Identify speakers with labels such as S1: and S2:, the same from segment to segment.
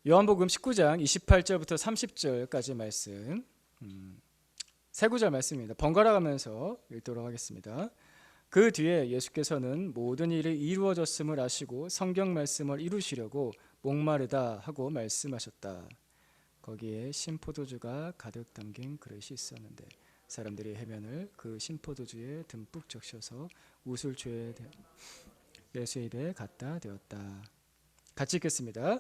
S1: 요한복음 19장 28절부터 30절까지 말씀, 세 구절 말씀입니다. 번갈아 가면서 읽도록 하겠습니다. 그 뒤에 예수께서는 모든 일이 이루어졌음을 아시고 성경 말씀을 이루시려고 목마르다 하고 말씀하셨다. 거기에 신포도주가 가득 담긴 그릇이 있었는데 사람들이 해면을 그 신포도주에 듬뿍 적셔서 웃을 죄에 예수의 입에 갖다 대었다. 같이 읽겠습니다.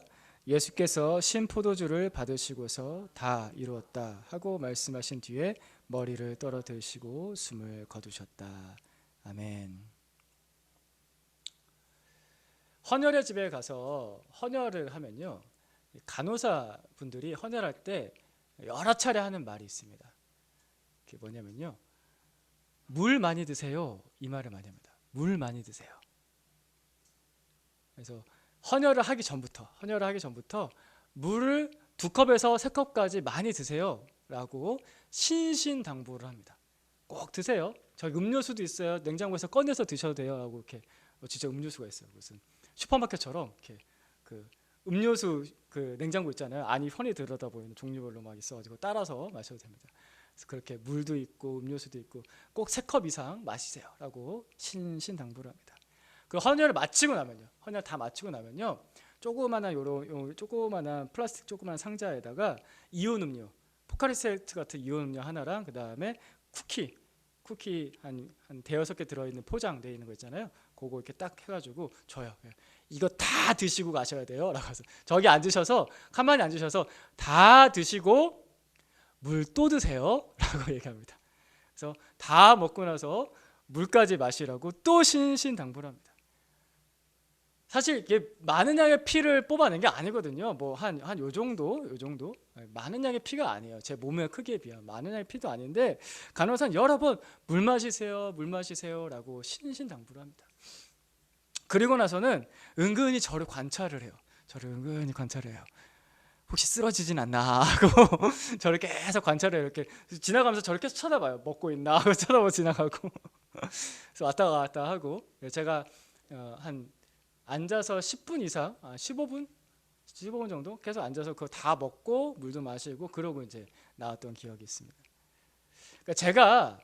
S1: 예수께서 신포도주를 받으시고서 다 이루었다 하고 말씀하신 뒤에 머리를 떨어뜨리시고 숨을 거두셨다. 아멘. 헌혈의 집에 가서 헌혈을 하면요, 간호사 분들이 헌혈할 때 여러 차례 하는 말이 있습니다. 그게 뭐냐면요, 물 많이 드세요, 이 말을 많이 합니다. 물 많이 드세요. 그래서 헌혈을 하기 전부터 물을 2컵에서 3컵까지 많이 드세요 라고 신신당부를 합니다. 꼭 드세요. 저기 음료수도 있어요. 냉장고에서 꺼내서 드셔도 돼요 라고. 이렇게 진짜 음료수가 있어요. 무슨 슈퍼마켓처럼 이렇게 그 음료수 그 냉장고 있잖아요. 안이 훤히 들여다 보이는 종류별로 막 있어가지고 따라서 마셔도 됩니다. 그래서 그렇게 물도 있고 음료수도 있고 꼭 3컵 이상 마시세요 라고 신신당부를 합니다. 그 헌혈을 마치고 나면요, 헌혈 다 마치고 나면요, 조그마한 조그마한 플라스틱 조그마한 상자에다가 이온 음료, 포카리 스웨트 같은 이온 음료 하나랑 그 다음에 쿠키 한 대여섯 개 들어있는 포장되어 있는 거 있잖아요. 그거 이렇게 딱 해가지고 줘요. 이거 다 드시고 가셔야 돼요 라고 해서 저기 앉으셔서 가만히 앉으셔서 다 드시고 물 또 드세요 라고 얘기합니다. 그래서 다 먹고 나서 물까지 마시라고 또 신신당부를 합니다. 사실 이게 많은 양의 피를 뽑아낸 게 아니거든요. 뭐 한 요 정도 많은 양의 피가 아니에요. 제 몸의 크기에 비하면 많은 양의 피도 아닌데 간호사는 여러 번 물 마시세요라고 신신당부를 합니다. 그리고 나서는 은근히 저를 관찰을 해요. 혹시 쓰러지진 않나 하고 저를 계속 관찰해요. 이렇게 지나가면서 저를 계속 쳐다봐요. 먹고 있나 하고 쳐다보고 지나가고 그래서 왔다 갔다 하고, 제가 한 앉아서 10분 이상, 15분 정도 계속 앉아서 그거 다 먹고 물도 마시고 그러고 이제 나왔던 기억이 있습니다. 그러니까 제가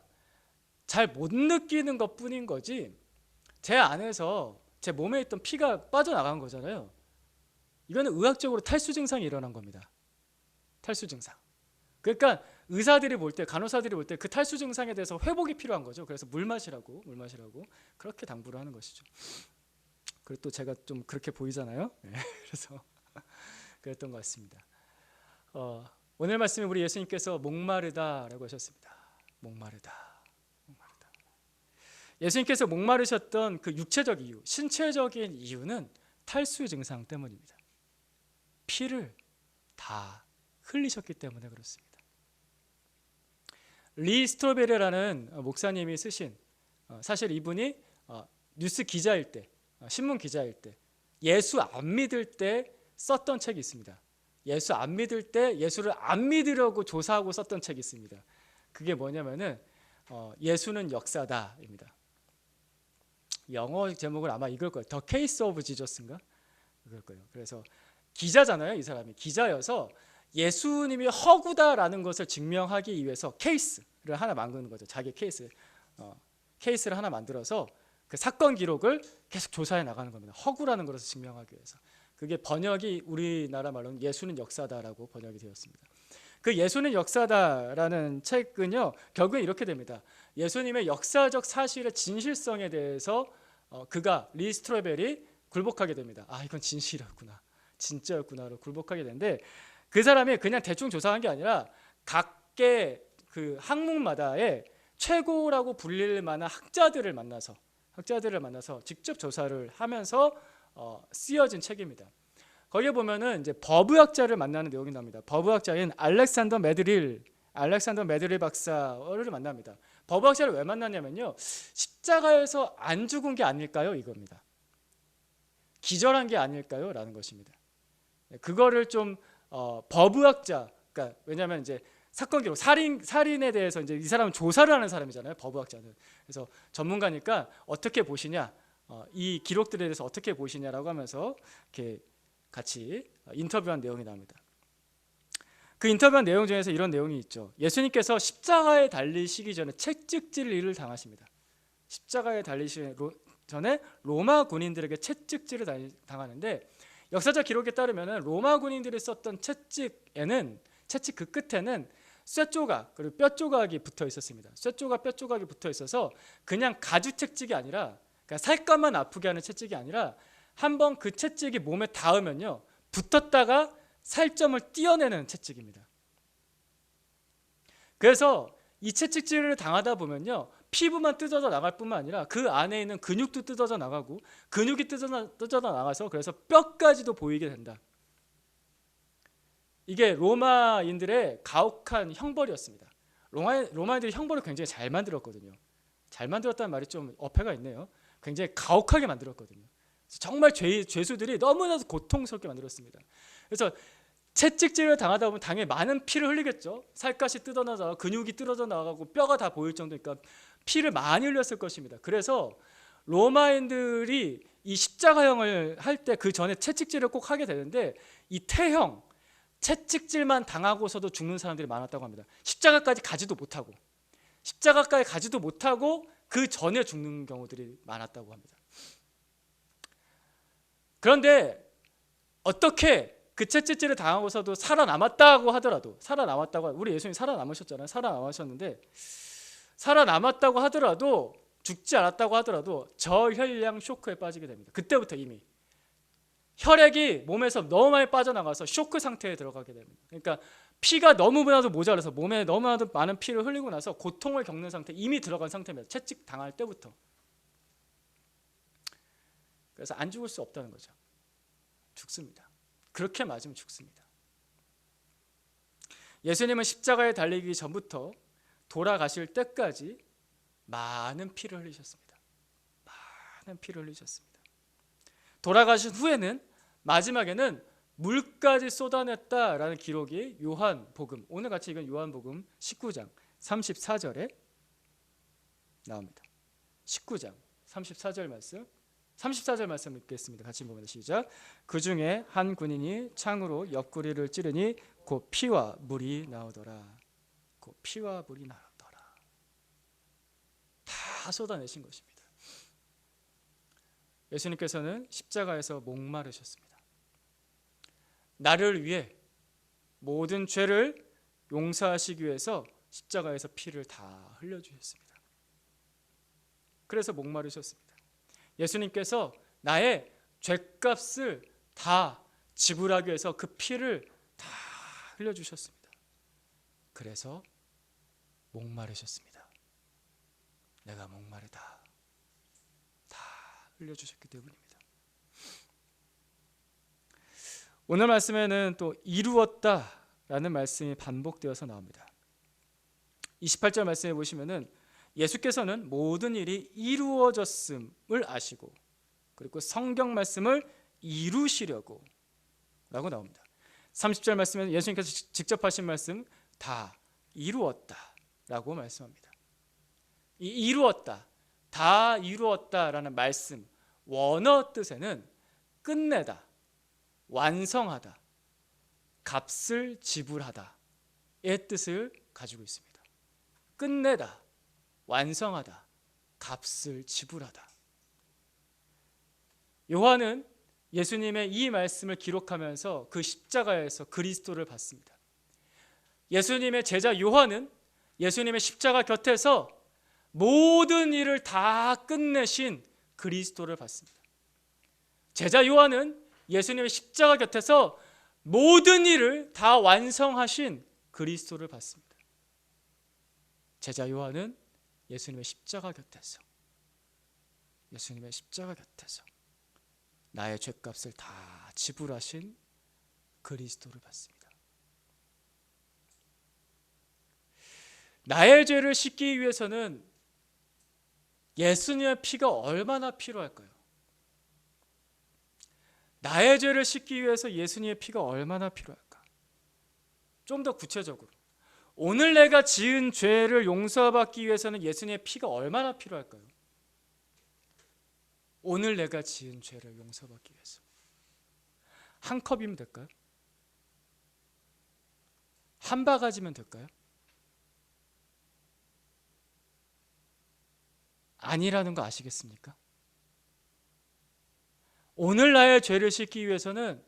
S1: 잘 못 느끼는 것뿐인 거지 제 안에서 제 몸에 있던 피가 빠져나간 거잖아요. 이거는 의학적으로 탈수 증상이 일어난 겁니다. 탈수 증상. 그러니까 의사들이 볼 때, 간호사들이 볼 때 그 탈수 증상에 대해서 회복이 필요한 거죠. 그래서 물 마시라고 그렇게 당부를 하는 것이죠. 그리고 또 제가 좀 그렇게 보이잖아요. 그래서 그랬던 것 같습니다. 오늘 말씀에 우리 예수님께서 목마르다라고 하셨습니다. 목마르다. 예수님께서 목마르셨던 그 육체적 이유, 신체적인 이유는 탈수 증상 때문입니다. 피를 다 흘리셨기 때문에 그렇습니다. 리 스트로베리라는 목사님이 쓰신, 사실 이분이 뉴스 기자일 때, 신문 기자일 때, 예수 안 믿을 때 썼던 책이 있습니다. 예수 안 믿을 때 예수를 안 믿으려고 조사하고 썼던 책이 있습니다. 그게 뭐냐면은 예수는 역사다입니다. 영어 제목을 아마 이걸 거예요. The Case of Jesus인가? 이걸 거예요. 그래서 기자잖아요. 이 사람이 기자여서 예수님이 허구다라는 것을 증명하기 위해서 케이스를 하나 만드는 거죠. 자기 케이스를 하나 만들어서 그 사건 기록을 계속 조사해 나가는 겁니다. 허구라는 것을 증명하기 위해서. 그게 번역이 우리나라 말로는 예수는 역사다라고 번역이 되었습니다. 그 예수는 역사다라는 책은요, 결국에 이렇게 됩니다. 예수님의 역사적 사실의 진실성에 대해서 그가 리 스트로베리 굴복하게 됩니다. 이건 진실이었구나, 진짜였구나로 굴복하게 되는데, 그 사람이 그냥 대충 조사한 게 아니라 각계 그 학문마다의 최고라고 불릴 만한 학자들을 만나서 직접 조사를 하면서 쓰여진 책입니다. 거기에 보면은 이제 법의학자를 만나는 내용이 나옵니다. 법의학자인 알렉산더 메드릴 박사를 만납니다. 법의학자를 왜 만났냐면요, 십자가에서 안 죽은 게 아닐까요? 이겁니다. 기절한 게 아닐까요? 라는 것입니다. 그거를 좀 법의학자, 그러니까 왜냐하면 이제 사건 기록, 살인에 대해서 이제 이 사람은 조사를 하는 사람이잖아요. 법의학자는. 그래서 전문가니까 어떻게 보시냐, 이 기록들에 대해서 어떻게 보시냐라고 하면서 이렇게 같이 인터뷰한 내용이 나옵니다. 그 인터뷰한 내용 중에서 이런 내용이 있죠. 예수님께서 십자가에 달리시기 전에 채찍질 일을 당하십니다. 십자가에 달리시기 전에 로마 군인들에게 채찍질을 당하는데, 역사적 기록에 따르면 로마 군인들이 썼던 채찍에는, 채찍 그 끝에는 쇠조각 그리고 뼈조각이 붙어 있었습니다. 쇠조각, 뼈조각이 붙어 있어서 그냥 가주 채찍이 아니라, 그러니까 살갗만 아프게 하는 채찍이 아니라 한번 그 채찍이 몸에 닿으면요, 붙었다가 살점을 띄어내는 채찍입니다. 그래서 이 채찍질을 당하다 보면요, 피부만 뜯어져 나갈 뿐만 아니라 그 안에 있는 근육도 뜯어져 나가고, 근육이 뜯어져 나가서 그래서 뼈까지도 보이게 된다. 이게 로마인들의 가혹한 형벌이었습니다. 로마인들이 형벌을 굉장히 잘 만들었거든요. 잘 만들었다는 말이 좀 어폐가 있네요. 굉장히 가혹하게 만들었거든요. 정말 죄수들이 너무나도 고통스럽게 만들었습니다. 그래서 채찍질을 당하다 보면 당연히 많은 피를 흘리겠죠. 살갗이 뜯어나가고 근육이 뜯어져 나가고 뼈가 다 보일 정도니까 피를 많이 흘렸을 것입니다. 그래서 로마인들이 이 십자가형을 할 때 그 전에 채찍질을 꼭 하게 되는데, 이 태형, 채찍질만 당하고서도 죽는 사람들이 많았다고 합니다. 십자가까지 가지도 못하고 그 전에 죽는 경우들이 많았다고 합니다. 그런데 어떻게 그 채찍질을 당하고서도 살아남았다고 하더라도, 우리 예수님이 살아남으셨잖아요. 살아남았다고 하더라도, 죽지 않았다고 하더라도 저혈량 쇼크에 빠지게 됩니다. 그때부터 이미 혈액이 몸에서 너무 많이 빠져나가서 쇼크 상태에 들어가게 됩니다. 그러니까 피가 너무나도 모자라서 몸에 너무나도 많은 피를 흘리고 나서 고통을 겪는 상태, 이미 들어간 상태입니다. 채찍 당할 때부터. 그래서 안 죽을 수 없다는 거죠. 죽습니다. 그렇게 맞으면 죽습니다. 예수님은 십자가에 달리기 전부터 돌아가실 때까지 많은 피를 흘리셨습니다. 돌아가신 후에는, 마지막에는 물까지 쏟아냈다라는 기록이 요한복음, 오늘 같이 읽은 요한복음 19장 34절에 나옵니다. 19장 34절 말씀 읽겠습니다. 같이 보면 시작. 그 중에 한 군인이 창으로 옆구리를 찌르니 곧 피와 물이 나오더라. 다 쏟아내신 것입니다. 예수님께서는 십자가에서 목마르셨습니다. 나를 위해 모든 죄를 용서하시기 위해서 십자가에서 피를 다 흘려주셨습니다. 그래서 목마르셨습니다. 예수님께서 나의 죄값을 다 지불하기 위해서 그 피를 다 흘려주셨습니다. 그래서 목마르셨습니다. 내가 목마르다. 다 흘려주셨기 때문입니다. 오늘 말씀에는 또 이루었다라는 말씀이 반복되어서 나옵니다. 28절 말씀에 보시면은 예수께서는 모든 일이 이루어졌음을 아시고, 그리고 성경 말씀을 이루시려고 라고 나옵니다. 30절 말씀에는 예수님께서 직접 하신 말씀, 다 이루었다라고 말씀합니다. 이 이루었다, 다 이루었다라는 말씀, 원어 뜻에는 끝내다, 완성하다, 값을 지불하다의 뜻을 가지고 있습니다. 끝내다, 완성하다, 값을 지불하다. 요한은 예수님의 이 말씀을 기록하면서 그 십자가에서 그리스도를 봤습니다. 예수님의 제자 요한은 예수님의 십자가 곁에서 모든 일을 다 끝내신 그리스도를 봤습니다. 제자 요한은 예수님의 십자가 곁에서 모든 일을 다 완성하신 그리스도를 봤습니다. 제자 요한은 예수님의 십자가 곁에서 나의 죄값을 다 지불하신 그리스도를 봤습니다. 나의 죄를 씻기 위해서는 예수님의 피가 얼마나 필요할까요? 나의 죄를 씻기 위해서 예수님의 피가 얼마나 필요할까? 좀 더 구체적으로, 오늘 내가 지은 죄를 용서받기 위해서는 예수님의 피가 얼마나 필요할까요? 오늘 내가 지은 죄를 용서받기 위해서 한 컵이면 될까요? 한 바가지면 될까요? 아니라는 거 아시겠습니까? 오늘 나의 죄를 씻기 위해서는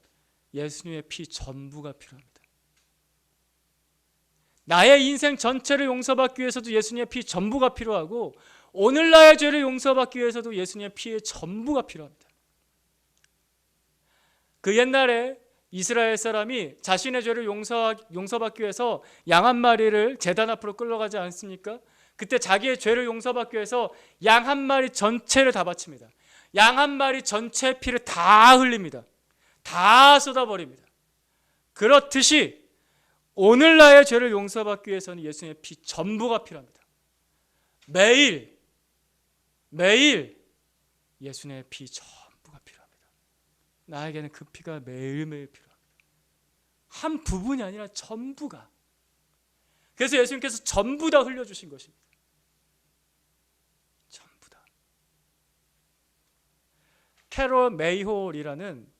S1: 예수님의 피 전부가 필요합니다. 나의 인생 전체를 용서받기 위해서도 예수님의 피 전부가 필요하고, 오늘 나의 죄를 용서받기 위해서도 예수님의 피의 전부가 필요합니다. 그 옛날에 이스라엘 사람이 자신의 죄를 용서받기 위해서 양 한 마리를 제단 앞으로 끌러가지 않습니까? 그때 자기의 죄를 용서받기 위해서 양 한 마리 전체를 다 바칩니다. 양 한 마리 전체의 피를 다 흘립니다. 다 쏟아버립니다. 그렇듯이 오늘 나의 죄를 용서받기 위해서는 예수님의 피 전부가 필요합니다. 매일 예수님의 피 전부가 필요합니다. 나에게는 그 피가 매일매일 필요합니다. 한 부분이 아니라 전부가. 그래서 예수님께서 전부 다 흘려주신 것입니다. 전부 다. 캐롤 메이홀이라는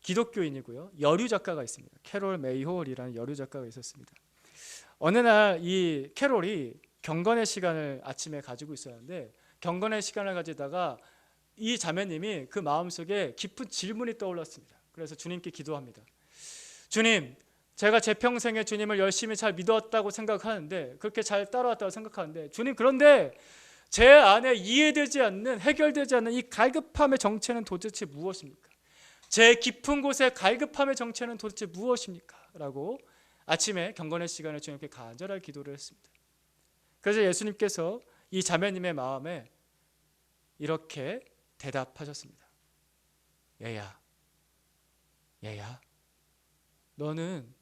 S1: 기독교인이고요, 여류 작가가 있습니다. 캐롤 메이홀이라는 여류 작가가 있었습니다. 어느 날 이 캐롤이 경건의 시간을 아침에 가지고 있었는데, 경건의 시간을 가지다가 이 자매님이 그 마음속에 깊은 질문이 떠올랐습니다. 그래서 주님께 기도합니다. 주님, 제가 제 평생에 주님을 열심히 잘 믿어왔다고 생각하는데, 그렇게 잘 따라왔다고 생각하는데, 주님, 그런데 제 안에 이해되지 않는, 해결되지 않는 이 갈급함의 정체는 도대체 무엇입니까? 제 깊은 곳에 갈급함의 정체는 도대체 무엇입니까? 라고 아침에 경건의 시간에 주님께 간절하게 기도를 했습니다. 그래서 예수님께서 이 자매님의 마음에 이렇게 대답하셨습니다. 얘야, 너는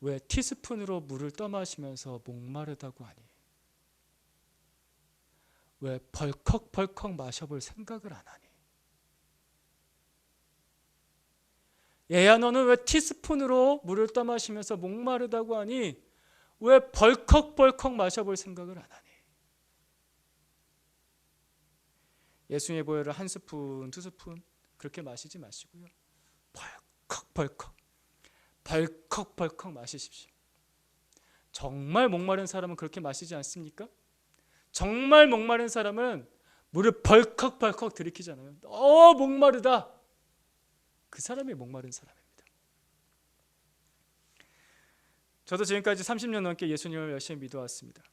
S1: 왜 티스푼으로 물을 떠마시면서 목마르다고 하니? 왜 벌컥벌컥 마셔볼 생각을 안 하니? 얘야, 너는 왜 티스푼으로 물을 떠마시면서 목마르다고 하니? 왜 벌컥벌컥 마셔볼 생각을 안 하니? 예수님의 보혈을 한 스푼, 두 스푼 그렇게 마시지 마시고요, 벌컥벌컥 마시십시오. 정말 목마른 사람은 그렇게 마시지 않습니까? 정말 목마른 사람은 물을 벌컥벌컥 들이키잖아요. 목마르다. 그 사람이 목마른 사람입니다. 저도 지금까지 30년 넘게 예수님을 열심히 믿어왔습니다.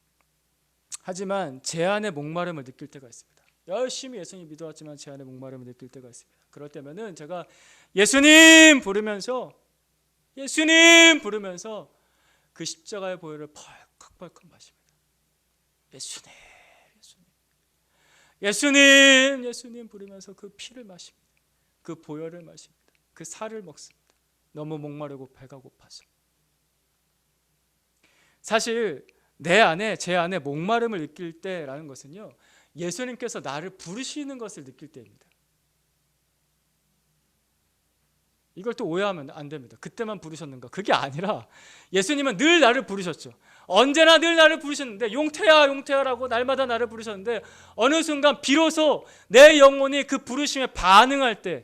S1: 하지만 제 안에 목마름을 느낄 때가 있습니다. 열심히 예수님 믿어왔지만 제 안에 목마름을 느낄 때가 있습니다. 그럴 때면은 제가 예수님 부르면서 그 십자가의 보혈을 벌컥벌컥 마십니다. 예수님 부르면서 그 피를 마십니다. 그 보혈을 마십니다. 그 살을 먹습니다. 너무 목마르고 배가 고파서. 사실 제 안에 목마름을 느낄 때라는 것은요, 예수님께서 나를 부르시는 것을 느낄 때입니다. 이걸 또 오해하면 안 됩니다. 그때만 부르셨는가? 그게 아니라 예수님은 늘 나를 부르셨죠. 언제나 늘 나를 부르셨는데, 용태야라고 날마다 나를 부르셨는데, 어느 순간 비로소 내 영혼이 그 부르심에 반응할 때,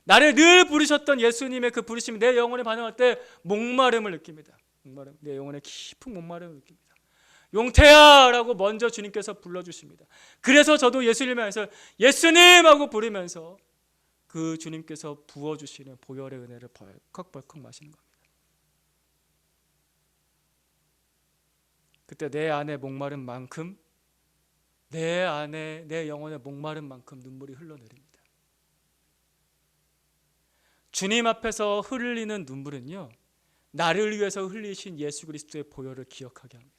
S1: 나를 늘 부르셨던 예수님의 그 부르심이 내 영혼에 반응할 때 목마름을 느낍니다. 내 영혼에 깊은 목마름을 느낍니다. 용태야라고 먼저 주님께서 불러주십니다. 그래서 저도 예수님을 안에서 예수님 하고 부르면서 그 주님께서 부어주시는 보혈의 은혜를 벌컥벌컥 마시는 겁니다. 그때 내 안에 목마른 만큼, 내 영혼의 목마른 만큼 눈물이 흘러내립니다. 주님 앞에서 흘리는 눈물은요, 나를 위해서 흘리신 예수 그리스도의 보혈을 기억하게 합니다.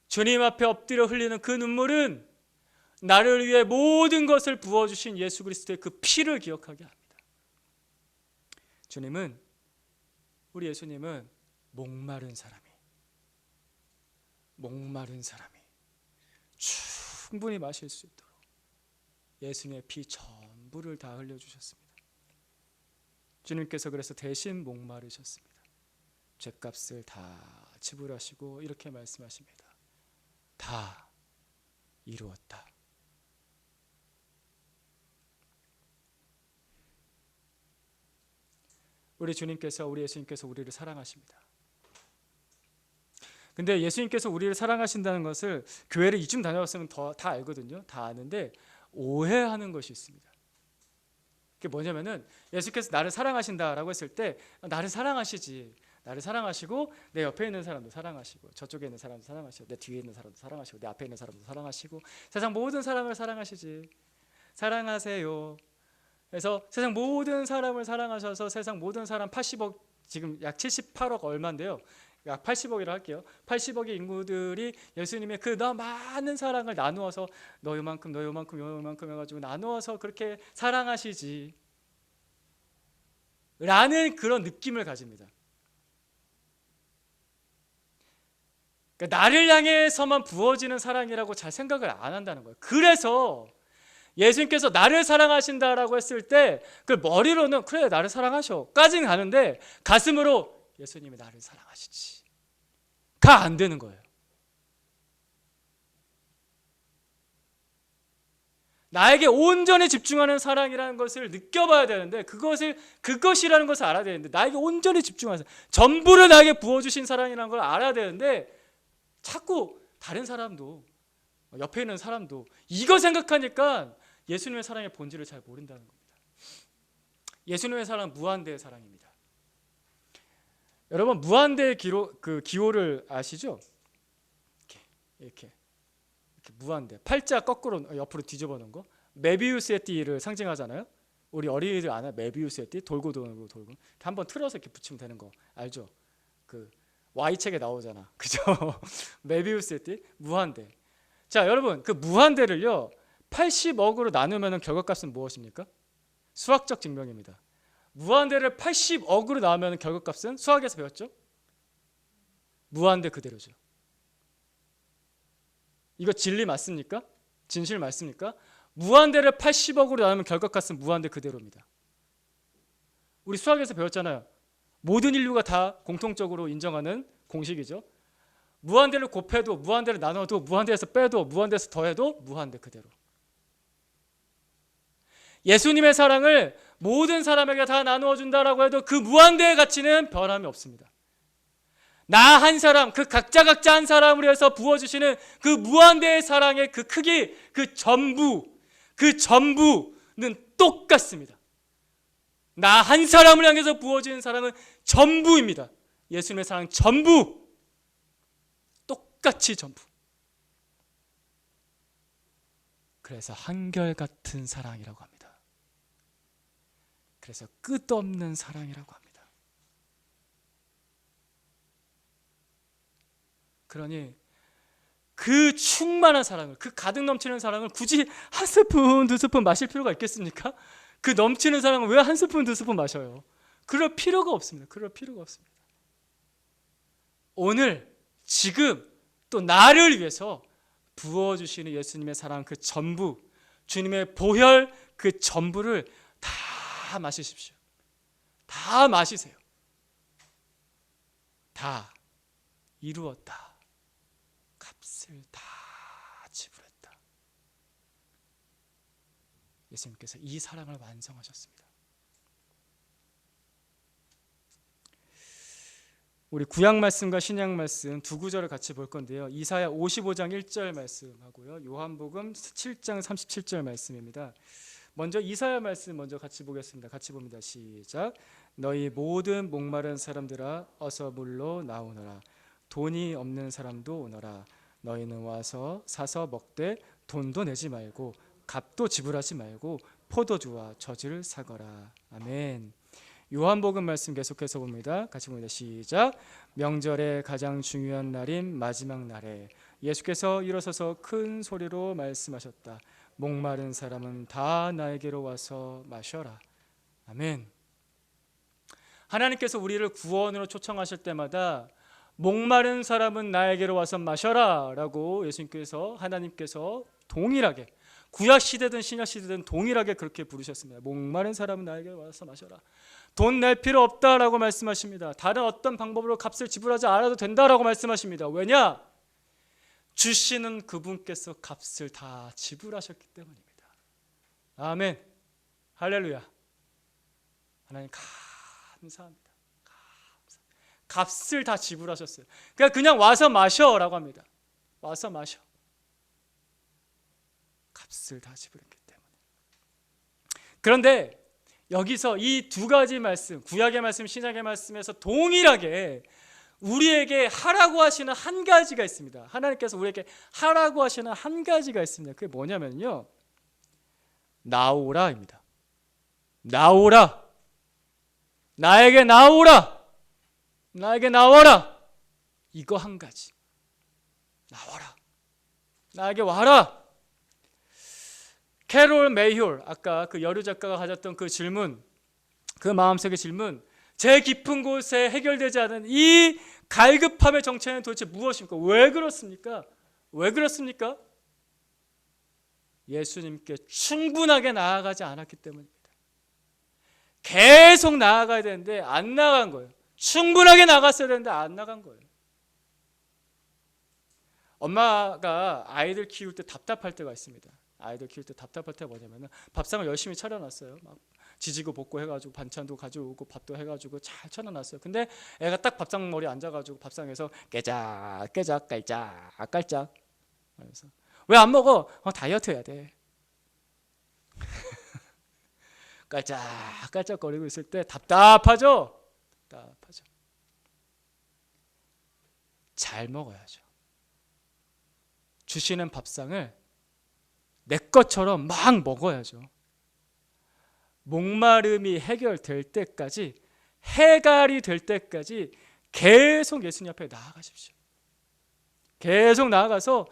S1: 주님 앞에 엎드려 흘리는 그 눈물은 나를 위해 모든 것을 부어주신 예수 그리스도의 그 피를 기억하게 합니다. 우리 예수님은 목마른 사람이 충분히 마실 수 있도록 예수님의 피 전부를 다 흘려주셨습니다. 주님께서 그래서 대신 목마르셨습니다. 죗값을 다 지불하시고 이렇게 말씀하십니다. 다 이루었다. 우리 주님께서, 우리 예수님께서 우리를 사랑하십니다. 근데 예수님께서 우리를 사랑하신다는 것을 교회를 이쯤 다녀왔으면 다 알거든요. 다 아는데 오해하는 것이 있습니다. 그게 뭐냐면은 예수께서 나를 사랑하신다라고 했을 때 나를 사랑하시지, 나를 사랑하시고 내 옆에 있는 사람도 사랑하시고 저쪽에 있는 사람도 사랑하시고 내 뒤에 있는 사람도 사랑하시고 내 앞에 있는 사람도 사랑하시고 세상 모든 사람을 사랑하시지, 사랑하세요. 그래서 세상 모든 사람을 사랑하셔서 세상 모든 사람 80억, 지금 약 78억 얼마인데요, 약 80억이라 할게요. 80억의 인구들이 예수님의 그 너무 많은 사랑을 나누어서 너 요만큼 너 요만큼 요만큼 해가지고 나누어서 그렇게 사랑하시지 라는 그런 느낌을 가집니다. 그러니까 나를 향해서만 부어지는 사랑이라고 잘 생각을 안 한다는 거예요. 그래서 예수님께서 나를 사랑하신다라고 했을 때 그 머리로는 그래 나를 사랑하셔 까지는 가는데 가슴으로 예수님이 나를 사랑하시지 가 안 되는 거예요. 나에게 온전히 집중하는 사랑이라는 것을 느껴봐야 되는데 그것이라는 것을 알아야 되는데 나에게 온전히 집중하는 사랑, 전부를 나에게 부어주신 사랑이라는 걸 알아야 되는데 자꾸 다른 사람도 옆에 있는 사람도 이거 생각하니까 예수님의 사랑의 본질을 잘 모른다는 겁니다. 예수님의 사랑은 무한대의 사랑입니다. 여러분 무한대의 기호를 아시죠? 이렇게 무한대, 팔자 거꾸로 옆으로 뒤집어 놓은 거, 메비우스의 띠를 상징하잖아요. 우리 어린이들 아나 메비우스의 띠? 돌고 한번 틀어서 이렇게 붙이면 되는 거 알죠? 그 Y책에 나오잖아, 그죠? 메비우스의 띠, 무한대. 자 여러분 그 무한대를요 80억으로 나누면 결과값은 무엇입니까? 수학적 증명입니다. 무한대를 80억으로 나누면 결과값은 수학에서 배웠죠? 무한대 그대로죠. 이거 진리 맞습니까? 진실 맞습니까? 무한대를 80억으로 나누면 결과값은 무한대 그대로입니다. 우리 수학에서 배웠잖아요. 모든 인류가 다 공통적으로 인정하는 공식이죠. 무한대를 곱해도, 무한대를 나눠도, 무한대에서 빼도, 무한대에서 더해도 무한대 그대로. 예수님의 사랑을 모든 사람에게 다 나누어 준다라고 해도 그 무한대의 가치는 변함이 없습니다. 나 한 사람, 그 각자 한 사람을 위해서 부어주시는 그 무한대의 사랑의 그 크기, 그 전부는 똑같습니다. 나 한 사람을 향해서 부어지는 사랑은 전부입니다. 예수님의 사랑 전부, 똑같이 전부. 그래서 한결같은 사랑이라고 합니다. 그래서 끝없는 사랑이라고 합니다. 그러니 그 충만한 사랑을, 그 가득 넘치는 사랑을 굳이 한 스푼, 두 스푼 마실 필요가 있겠습니까? 그 넘치는 사랑을 왜 한 스푼, 두 스푼 마셔요? 그럴 필요가 없습니다. 그럴 필요가 없습니다. 오늘, 지금 또 나를 위해서 부어주시는 예수님의 사랑 그 전부, 주님의 보혈 그 전부를 다 마시십시오. 다 마시세요. 다 이루었다. 값을 다 지불했다. 예수님께서 이 사랑을 완성하셨습니다. 우리 구약 말씀과 신약 말씀 두 구절을 같이 볼 건데요. 이사야 55장 1절 말씀하고요. 요한복음 7장 37절 말씀입니다. 먼저 이사야 말씀 먼저 같이 보겠습니다. 같이 봅니다. 시작. 너희 모든 목마른 사람들아 어서 물로 나오너라. 돈이 없는 사람도 오너라. 너희는 와서 사서 먹되 돈도 내지 말고 값도 지불하지 말고 포도주와 젖을 사거라. 아멘. 요한복음 말씀 계속해서 봅니다. 같이 봅니다. 시작. 명절의 가장 중요한 날인 마지막 날에 예수께서 일어서서 큰 소리로 말씀하셨다. 목마른 사람은 다 나에게로 와서 마셔라. 아멘. 하나님께서 우리를 구원으로 초청하실 때마다 목마른 사람은 나에게로 와서 마셔라 라고 예수님께서, 하나님께서 동일하게, 구약 시대든 신약 시대든 동일하게 그렇게 부르셨습니다. 목마른 사람은 나에게로 와서 마셔라. 돈 낼 필요 없다라고 말씀하십니다. 다른 어떤 방법으로 값을 지불하지 않아도 된다라고 말씀하십니다. 왜냐? 주시는 그분께서 값을 다 지불하셨기 때문입니다. 아멘. 할렐루야. 하나님 감사합니다. 값을 다 지불하셨어요. 그냥 와서 마셔라고 합니다. 와서 마셔. 값을 다 지불했기 때문에. 그런데 여기서 이 두 가지 말씀, 구약의 말씀, 신약의 말씀에서 동일하게 우리에게 하라고 하시는 한 가지가 있습니다. 하나님께서 우리에게 하라고 하시는 한 가지가 있습니다. 그게 뭐냐면요, 나오라입니다. 나오라. 나에게 나오라. 나에게 나와라. 이거 한 가지. 나와라. 나에게 와라. 캐롤 메이홀, 아까 그 여류 작가가 가졌던 그 질문, 그 마음속의 질문, 제 깊은 곳에 해결되지 않은 이 갈급함의 정체는 도대체 무엇입니까? 왜 그렇습니까? 왜 그렇습니까? 예수님께 충분하게 나아가지 않았기 때문입니다. 계속 나아가야 되는데 안 나간 거예요. 충분하게 나갔어야 되는데 안 나간 거예요. 엄마가 아이들 키울 때 답답할 때가 있습니다. 아이들 키울 때 답답할 때가 뭐냐면 밥상을 열심히 차려놨어요. 막 지지고 볶고 해가지고 반찬도 가져오고 밥도 해가지고 잘 차려놨어요. 근데 애가 딱 밥상 머리에 앉아가지고 밥상에서 깨작 깨작 깔짝 깔짝 그래서 왜 안 먹어? 다이어트 해야 돼. 깔짝 깔짝 거리고 있을 때 답답하죠? 답답하죠. 잘 먹어야죠. 주시는 밥상을 내 것처럼 막 먹어야죠. 목마름이 해결될 때까지, 해갈이 될 때까지 계속 예수님 앞에 나아가십시오. 계속 나아가서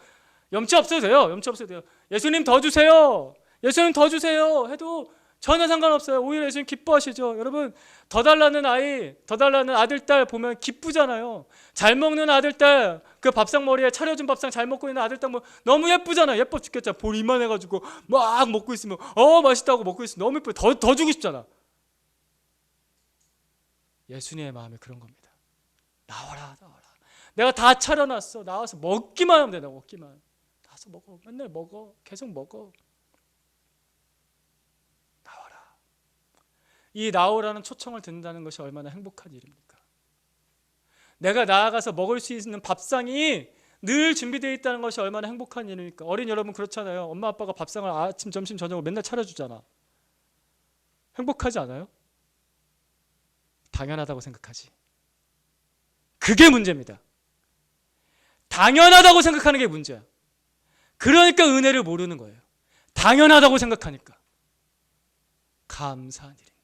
S1: 염치 없어도 돼요. 염치 없어도 돼요. 예수님 더 주세요. 예수님 더 주세요 해도 전혀 상관없어요. 오히려 예수님 기뻐하시죠. 여러분, 더 달라는 아이, 더 달라는 아들, 딸 보면 기쁘잖아요. 잘 먹는 아들, 딸, 그 밥상 머리에 차려준 밥상 잘 먹고 있는 아들, 딸 뭐 너무 예쁘잖아요. 예뻐 죽겠잖아. 볼 이만해가지고 막 먹고 있으면 맛있다고 먹고 있으면 너무 예뻐요. 더 주고 싶잖아. 예수님의 마음이 그런 겁니다. 나와라, 나와라. 내가 다 차려놨어. 나와서 먹기만 하면 돼. 나 먹기만. 나와서 먹어. 맨날 먹어. 계속 먹어. 이 나오라는 초청을 듣는다는 것이 얼마나 행복한 일입니까? 내가 나아가서 먹을 수 있는 밥상이 늘 준비되어 있다는 것이 얼마나 행복한 일입니까? 어린 여러분 그렇잖아요. 엄마 아빠가 밥상을 아침, 점심, 저녁으로 맨날 차려주잖아. 행복하지 않아요? 당연하다고 생각하지. 그게 문제입니다. 당연하다고 생각하는 게 문제야. 그러니까 은혜를 모르는 거예요. 당연하다고 생각하니까. 감사한 일인데.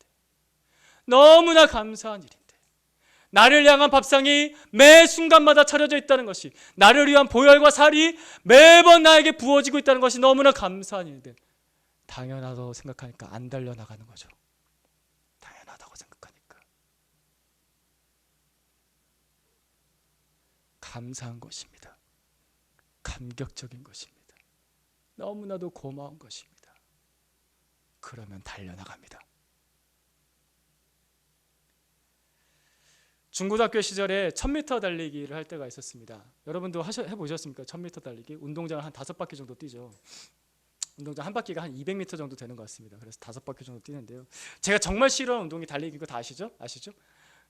S1: 너무나 감사한 일인데 나를 향한 밥상이 매 순간마다 차려져 있다는 것이, 나를 위한 보혈과 살이 매번 나에게 부어지고 있다는 것이 너무나 감사한 일인데 당연하다고 생각하니까 안 달려나가는 거죠. 당연하다고 생각하니까. 감사한 것입니다. 감격적인 것입니다. 너무나도 고마운 것입니다. 그러면 달려나갑니다. 중고등학교 시절에 1000m 달리기를 할 때가 있었습니다. 여러분도 해보셨습니까? 1000m 달리기? 운동장을 한 5바퀴 정도 뛰죠. 운동장 한 바퀴가 한 200m 정도 되는 것 같습니다. 그래서 5바퀴 정도 뛰는데요. 제가 정말 싫어하는 운동이 달리기인 거 다 아시죠?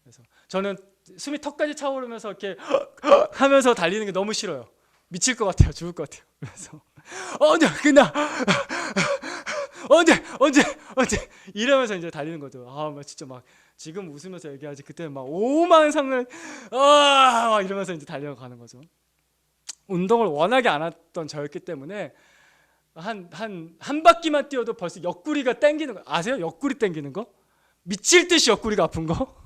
S1: 그래서 저는 숨이 턱까지 차오르면서 이렇게 하면서 달리는 게 너무 싫어요. 미칠 것 같아요. 죽을 것 같아요. 그래서 언제 끝나? 언제 이러면서 이제 달리는 거죠. 막 진짜 막 지금 웃으면서 얘기하지 그때는 막 오만 상을 막 이러면서 이제 달려가는 거죠. 운동을 워낙에 안 했던 저였기 때문에 한 바퀴만 뛰어도 벌써 옆구리가 땡기는 거 아세요? 옆구리 땡기는 거? 미칠 듯이 옆구리가 아픈 거?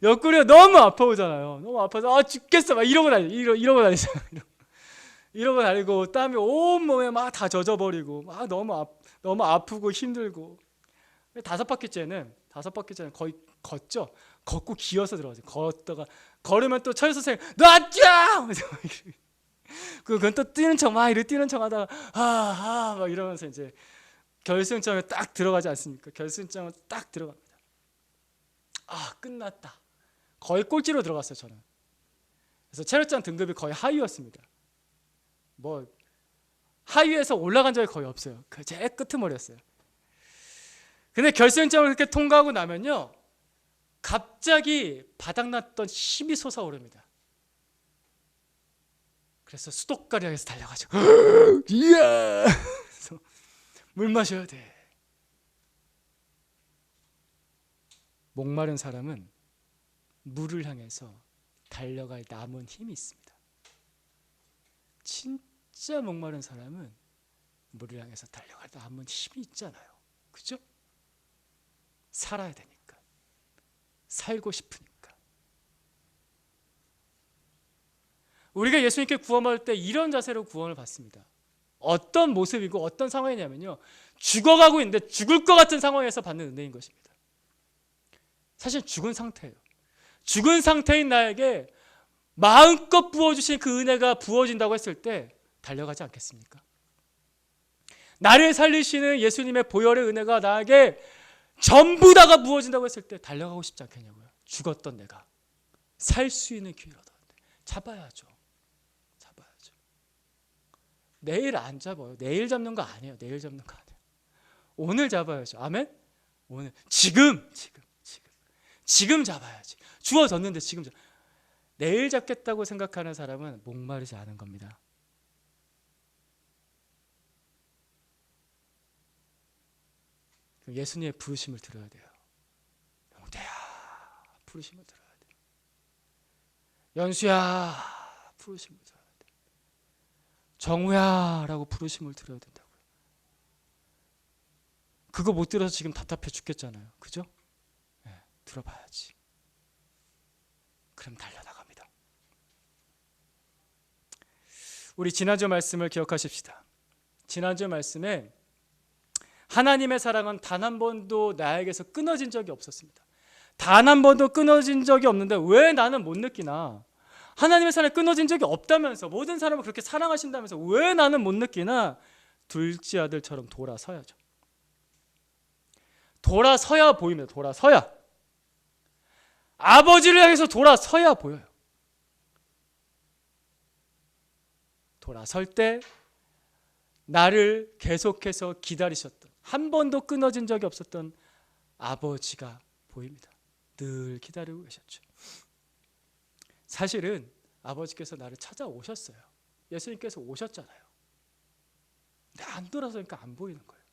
S1: 옆구리가 너무 아파오잖아요. 너무 아파서 죽겠어 막 이러고 다니잖아요. 이러고 다니고 땀이 온 몸에 막 다 젖어버리고 막 너무 아프고 힘들고. 5바퀴째는 거의 걷죠. 걷고 기어서 들어가죠. 걷다가 걸으면 또 철 선생님 놔줘! 그건 또 뛰는 척 막 이렇게 뛰는 척 하다가 막 이러면서 이제 결승점에 딱 들어가지 않습니까? 결승점에 딱 들어갑니다. 끝났다. 거의 꼴찌로 들어갔어요. 저는. 그래서 체력장 등급이 거의 하위였습니다. 하위에서 올라간 적이 거의 없어요. 제일 끄트머리였어요. 근데 결승점을 그렇게 통과하고 나면요, 갑자기 바닥났던 힘이 솟아오릅니다. 그래서 수도가리 향해서 달려가지고 이야 물 마셔야 돼. 목마른 사람은 물을 향해서 달려갈 남은 힘이 있습니다. 진짜 목마른 사람은 물을 향해서 달려갈 남은 힘이 있잖아요. 그죠? 살아야 되니까. 살고 싶으니까. 우리가 예수님께 구원받을 때 이런 자세로 구원을 받습니다. 어떤 모습이고 어떤 상황이냐면요, 죽어가고 있는데 죽을 것 같은 상황에서 받는 은혜인 것입니다. 사실 죽은 상태예요. 죽은 상태인 나에게 마음껏 부어주신 그 은혜가 부어진다고 했을 때 달려가지 않겠습니까? 나를 살리시는 예수님의 보혈의 은혜가 나에게 전부 다가 부어진다고 했을 때 달려가고 싶지 않겠냐고요. 죽었던 내가 살 수 있는 기회를 얻었는데 잡아야죠. 잡아야죠. 내일 안 잡아요. 내일 잡는 거 아니에요. 내일 잡는 거 아니에요. 오늘 잡아야죠. 아멘? 오늘 지금 잡아야지. 주어졌는데 지금 내일 잡겠다고 생각하는 사람은 목마르지 않은 겁니다. 예수님의 부르심을 들어야 돼요. 영태야 부르심을 들어야 돼요. 연수야 부르심을 들어야 돼요. 정우야 라고 부르심을 들어야 된다고요. 그거 못 들어서 지금 답답해 죽겠잖아요. 그죠? 네, 들어봐야지. 그럼 달려나갑니다. 우리 지난주 말씀을 기억하십시다. 지난주 말씀에 하나님의 사랑은 단 한 번도 나에게서 끊어진 적이 없었습니다. 단 한 번도 끊어진 적이 없는데 왜 나는 못 느끼나? 하나님의 사랑이 끊어진 적이 없다면서, 모든 사람을 그렇게 사랑하신다면서 왜 나는 못 느끼나? 둘째 아들처럼 돌아서야죠. 돌아서야 보입니다. 돌아서야. 아버지를 향해서 돌아서야 보여요. 돌아설 때 나를 계속해서 기다리셨던, 한 번도 끊어진 적이 없었던 아버지가 보입니다. 늘 기다리고 계셨죠. 사실은 아버지께서 나를 찾아오셨어요. 예수님께서 오셨잖아요. 근데 안 돌아서니까 안 보이는 거예요.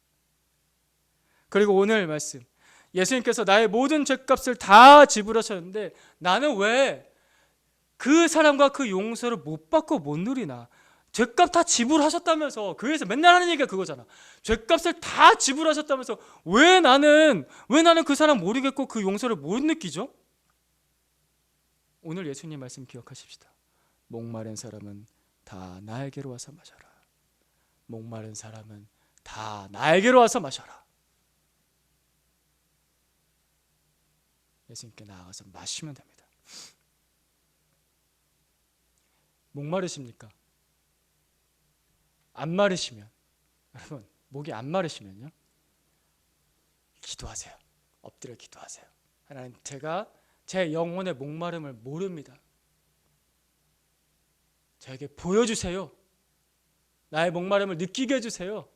S1: 그리고 오늘 말씀, 예수님께서 나의 모든 죄값을 다 지불하셨는데 나는 왜 그 사랑과 그 용서를 못 받고 못 누리나? 죄값 다 지불하셨다면서, 교회에서 맨날 하는 얘기가 그거잖아. 죄값을 다 지불하셨다면서 왜 나는 그 사랑 모르겠고 그 용서를 못 느끼죠? 오늘 예수님 말씀 기억하십시다. 목마른 사람은 다 나에게로 와서 마셔라. 목마른 사람은 다 나에게로 와서 마셔라. 예수님께 나아가서 마시면 됩니다. 목마르십니까? 안 마르시면, 여러분 목이 안 마르시면요, 기도하세요. 엎드려 기도하세요. 하나님, 제가 제 영혼의 목마름을 모릅니다. 저에게 보여주세요. 나의 목마름을 느끼게 해주세요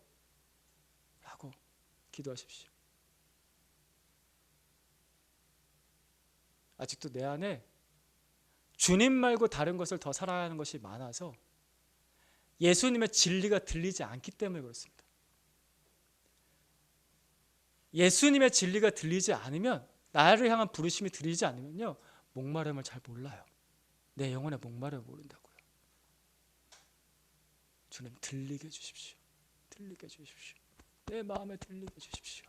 S1: 라고 기도하십시오. 아직도 내 안에 주님 말고 다른 것을 더 사랑하는 것이 많아서 예수님의 진리가 들리지 않기 때문에 그렇습니다. 예수님의 진리가 들리지 않으면, 나를 향한 부르심이 들리지 않으면요, 목마름을 잘 몰라요. 내 영혼의 목마름을 모른다고요. 주님 들리게 해주십시오. 들리게 해주십시오. 내 마음에 들리게 해주십시오.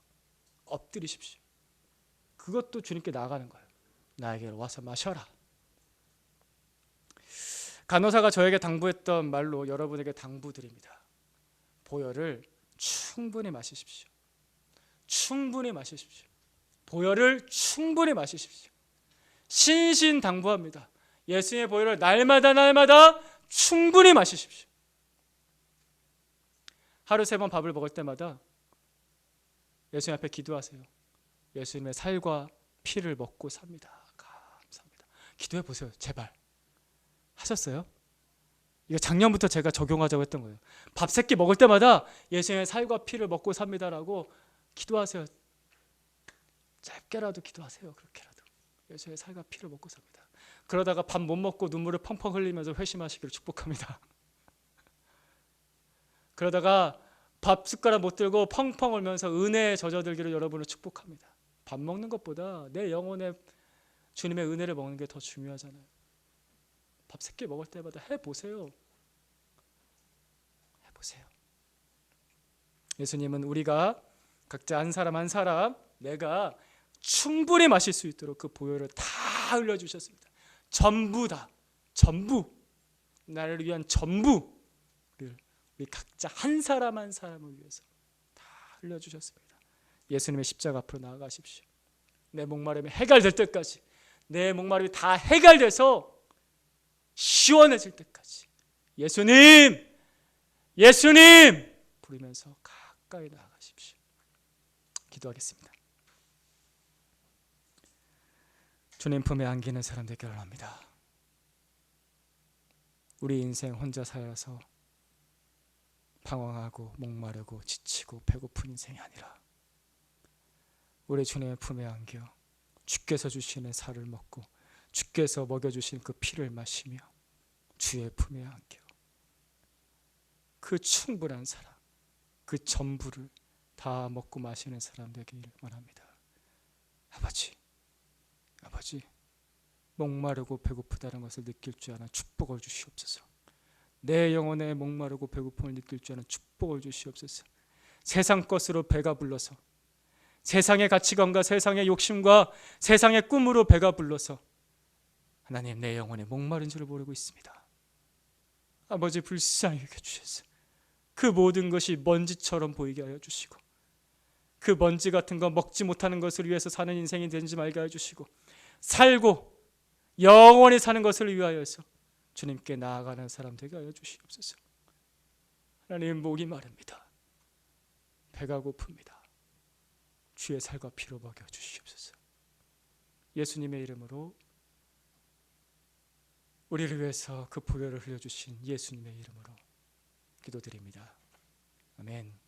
S1: 엎드리십시오. 그것도 주님께 나아가는 거예요. 나에게로 와서 마셔라. 간호사가 저에게 당부했던 말로 여러분에게 당부드립니다. 보혈을 충분히 마시십시오. 충분히 마시십시오. 보혈을 충분히 마시십시오. 신신당부합니다. 예수님의 보혈을 날마다 충분히 마시십시오. 하루 3번 밥을 먹을 때마다 예수님 앞에 기도하세요. 예수님의 살과 피를 먹고 삽니다. 감사합니다. 기도해 보세요. 제발. 하셨어요? 이거 작년부터 제가 적용하자고 했던 거예요. 밥 3끼 먹을 때마다 예수님의 살과 피를 먹고 삽니다라고 기도하세요. 그렇게라도 기도하세요. 그렇게라도. 예수의 살과 피를 먹고 삽니다. 그러다가 밥 못 먹고 눈물을 펑펑 흘리면서 회심하시기를 축복합니다. 그러다가 밥 숟가락 못 들고 펑펑 울면서 은혜에 젖어들기를 여러분을 축복합니다. 밥 먹는 것보다 내 영혼에 주님의 은혜를 먹는 게 더 중요하잖아요. 밥 3끼 먹을 때마다 해보세요. 해보세요. 예수님은 우리가 각자 한 사람 한 사람 내가 충분히 마실 수 있도록 그 보혈을 다 흘려주셨습니다. 전부 다, 전부, 나를 위한 전부를 우리 각자 한 사람 한 사람을 위해서 다 흘려주셨습니다. 예수님의 십자가 앞으로 나아가십시오. 내 목마름이 해결될 때까지, 내 목마름이 다 해결돼서 시원해질 때까지 예수님, 예수님 부르면서 가까이 나아가십시오. 기도하겠습니다. 주님 품에 안기는 사람 되기를 원합니다. 우리 인생 혼자 살아서 방황하고 목마르고 지치고 배고픈 인생이 아니라 우리 주님의 품에 안겨 주께서 주시는 살을 먹고 주께서 먹여주신 그 피를 마시며 주의 품에 안겨 그 충분한 사랑, 그 전부를 다 먹고 마시는 사람 되기를 원합니다. 아버지, 아버지, 목마르고 배고프다는 것을 느낄 줄 아는 축복을 주시옵소서. 내 영혼에 목마르고 배고픔을 느낄 줄 아는 축복을 주시옵소서. 세상 것으로 배가 불러서, 세상의 가치관과 세상의 욕심과 세상의 꿈으로 배가 불러서 하나님 내 영혼에 목마른 줄을 모르고 있습니다. 아버지 불쌍히 여겨주셔서 그 모든 것이 먼지처럼 보이게 하여 주시고 그 먼지 같은 거 먹지 못하는 것을 위해서 사는 인생이 되지 말게 해주시고 살고 영원히 사는 것을 위하여서 주님께 나아가는 사람 되게 하여 주시옵소서. 하나님 목이 마릅니다. 배가 고픕니다. 주의 살과 피로 먹여 주시옵소서. 예수님의 이름으로 우리를 위해서 그 보혈을 흘려주신 예수님의 이름으로 기도드립니다. 아멘.